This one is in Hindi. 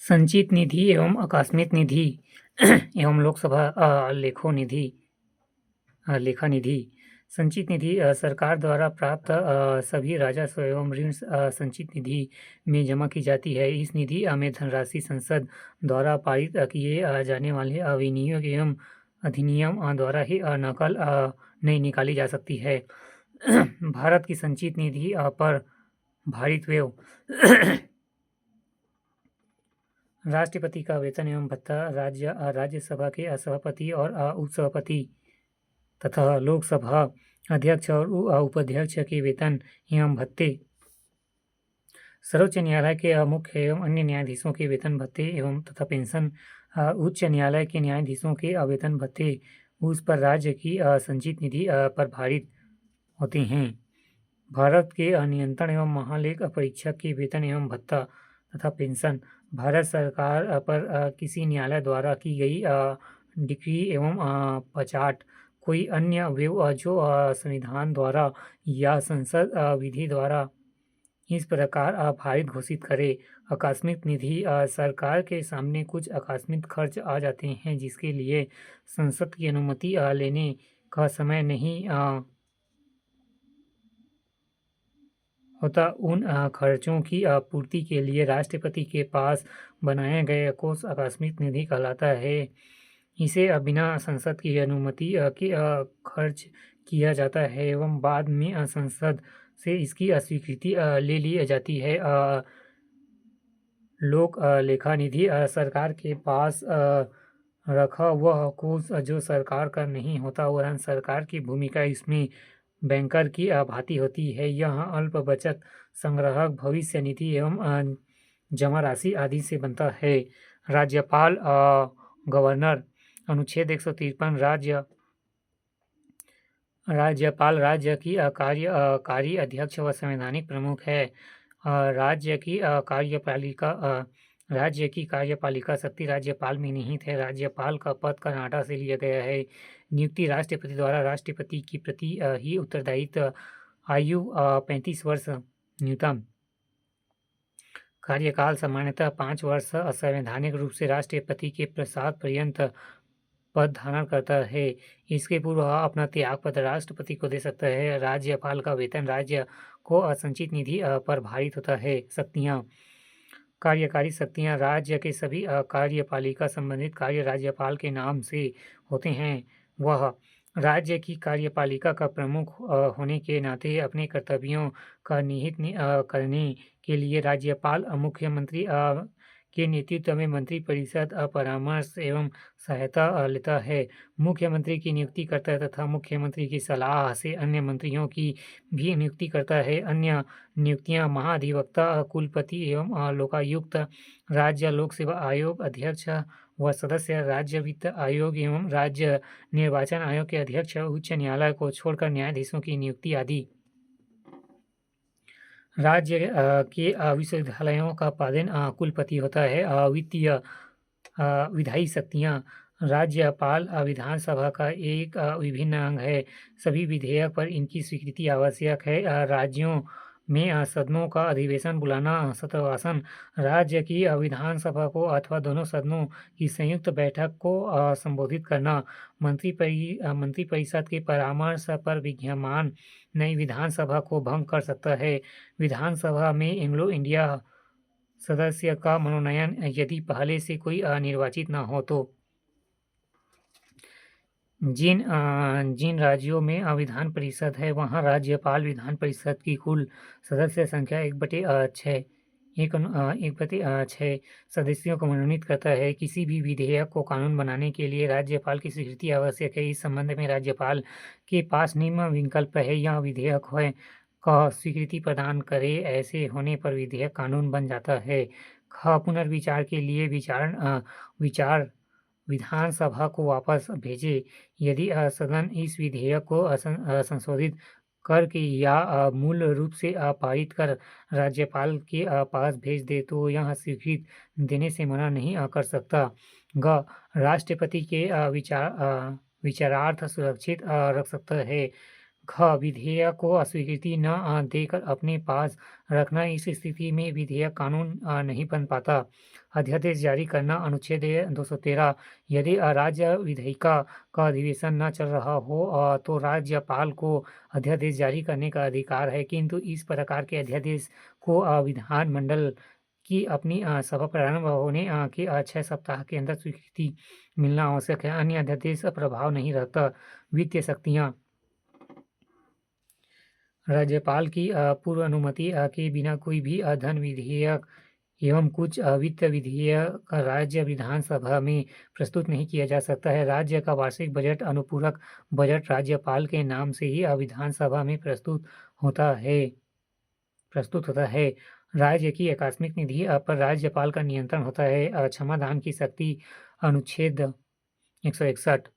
संचित निधि एवं आकस्मिक निधि एवं लोकसभा लेखा निधि। संचित निधि सरकार द्वारा प्राप्त सभी राजस्व एवं ऋण संचित निधि में जमा की जाती है। इस निधि में धनराशि संसद द्वारा पारित किए जाने वाले विनियोग एवं अधिनियम द्वारा ही नकल नहीं निकाली जा सकती है। भारत की संचित निधि पर भारित व्यय राष्ट्रपति का वेतन एवं भत्ता, राज्यसभा के सभापति और उपसभापति तथा लोकसभा अध्यक्ष और उपाध्यक्ष के वेतन एवं भत्ते, सर्वोच्च न्यायालय के मुख्य एवं अन्य न्यायाधीशों के वेतन भत्ते एवं तथा पेंशन, उच्च न्यायालय के न्यायाधीशों के वेतन भत्ते उस पर राज्य की संचित निधि पर भारित होते हैं। भारत के नियंत्रण एवं महालेख परीक्षक के वेतन एवं भत्ता तथा पेंशन भारत सरकार पर किसी न्यायालय द्वारा की गई डिक्री एवं पचाट कोई अन्य व्यय जो संविधान द्वारा या संसद विधि द्वारा इस प्रकार भारित घोषित करे। आकस्मिक निधि सरकार के सामने कुछ आकस्मिक खर्च आ जाते हैं जिसके लिए संसद की अनुमति लेने का समय नहीं होता। उन खर्चों की पूर्ति के लिए राष्ट्रपति के पास बनाया गया कोष आकस्मिक निधि कहलाता है। इसे बिना संसद की अनुमति के खर्च किया जाता है एवं बाद में संसद से इसकी स्वीकृति ले ली जाती है। लोक लेखा निधि सरकार के पास रखा वह कोष जो सरकार का नहीं होता वरन सरकार की भूमिका इसमें बैंकर की भांति होती है। यह अल्प बचत संग्रहक, भविष्य निधि एवं जमा राशि आदि से बनता है। राज्यपाल गवर्नर अनुच्छेद 153 राज्यपाल राज्य की कार्यकारी अध्यक्ष व संवैधानिक प्रमुख है। राज्य की कार्यपालिका शक्ति राज्यपाल में निहित है। राज्यपाल का पद कर्नाटक से लिया गया है। नियुक्ति राष्ट्रपति द्वारा। राष्ट्रपति की प्रति ही उत्तरदायित्व। आयु 35 वर्ष न्यूनतम। कार्यकाल सामान्यतः 5 वर्ष। संवैधानिक रूप से राष्ट्रपति के प्रसाद पर्यंत पद धारण करता है। इसके पूर्व अपना त्यागपत्र राष्ट्रपति को दे सकता है। राज्यपाल का वेतन राज्य को संचित निधि पर भारित होता है। शक्तियाँ। कार्यकारी शक्तियाँ। राज्य के सभी कार्यपालिका संबंधित कार्य राज्यपाल के नाम से होते हैं। वह राज्य की कार्यपालिका का प्रमुख होने के नाते अपने कर्तव्यों का निहित करने के लिए राज्यपाल मुख्यमंत्री के नेतृत्व में मंत्रिपरिषद परामर्श एवं सहायता लेता है। मुख्यमंत्री की नियुक्ति करता है तथा मुख्यमंत्री की सलाह से अन्य मंत्रियों की भी नियुक्ति करता है। अन्य नियुक्तियां महाधिवक्ता, कुलपति एवं लोकायुक्त, राज्य लोक सेवा आयोग अध्यक्ष व सदस्य, राज्य वित्त आयोग एवं राज्य निर्वाचन आयोग के अध्यक्ष, उच्च न्यायालय को छोड़कर न्यायाधीशों की नियुक्ति आदि। राज्य के विश्वविद्यालयों का पालन कुलपति होता है। वित्तीय विधायी शक्तियाँ। राज्यपाल विधानसभा का एक विभिन्न अंग है। सभी विधेयक पर इनकी स्वीकृति आवश्यक है। राज्यों में सदनों का अधिवेशन बुलाना, शतवासन। राज्य की विधानसभा को अथवा दोनों सदनों की संयुक्त बैठक को संबोधित करना। मंत्रिपरिषद के परामर्श पर विद्यमान नई विधानसभा को भंग कर सकता है। विधानसभा में एंग्लो इंडिया सदस्य का मनोनयन यदि पहले से कोई निर्वाचित न हो तो। जिन राज्यों में विधान परिषद है वहाँ राज्यपाल विधान परिषद की कुल सदस्य संख्या 1/6 सदस्यों को मनोनीत करता है। किसी भी विधेयक को कानून बनाने के लिए राज्यपाल की स्वीकृति आवश्यक है। इस संबंध में राज्यपाल के पास निम्न विकल्प है। यह विधेयक है का स्वीकृति प्रदान करे। ऐसे होने पर विधेयक कानून बन जाता है। पुनर्विचार के लिए विचार विधानसभा को वापस भेजे। यदि सदन इस विधेयक को संशोधित करके या मूल रूप से पारित कर राज्यपाल के पास भेज दे तो यह स्वीकृति देने से मना नहीं कर सकता। राष्ट्रपति के विचारार्थ सुरक्षित रख सकता है। विधेयक को अस्वीकृति न देकर अपने पास रखना। इस स्थिति में विधेयक कानून नहीं बन पाता। अध्यादेश जारी करना अनुच्छेद 213। यदि राज्य विधायिका का अधिवेशन न चल रहा हो तो राज्यपाल को अध्यादेश जारी करने का अधिकार है, किंतु इस प्रकार के अध्यादेश को विधानमंडल की अपनी सभा प्रारंभ होने के 6 सप्ताह के अंदर स्वीकृति मिलना आवश्यक है, अन्य अध्यादेश प्रभाव नहीं रखता। वित्तीय शक्तियाँ राज्यपाल की पूर्व अनुमति के बिना कोई भी धन विधेयक एवं कुछ वित्त विधेयक राज्य विधानसभा में प्रस्तुत नहीं किया जा सकता है। राज्य का वार्षिक बजट अनुपूरक बजट राज्यपाल के नाम से ही विधानसभा में प्रस्तुत होता है। राज्य की आकस्मिक निधि पर राज्यपाल का नियंत्रण होता है। क्षमादान की शक्ति अनुच्छेद 161।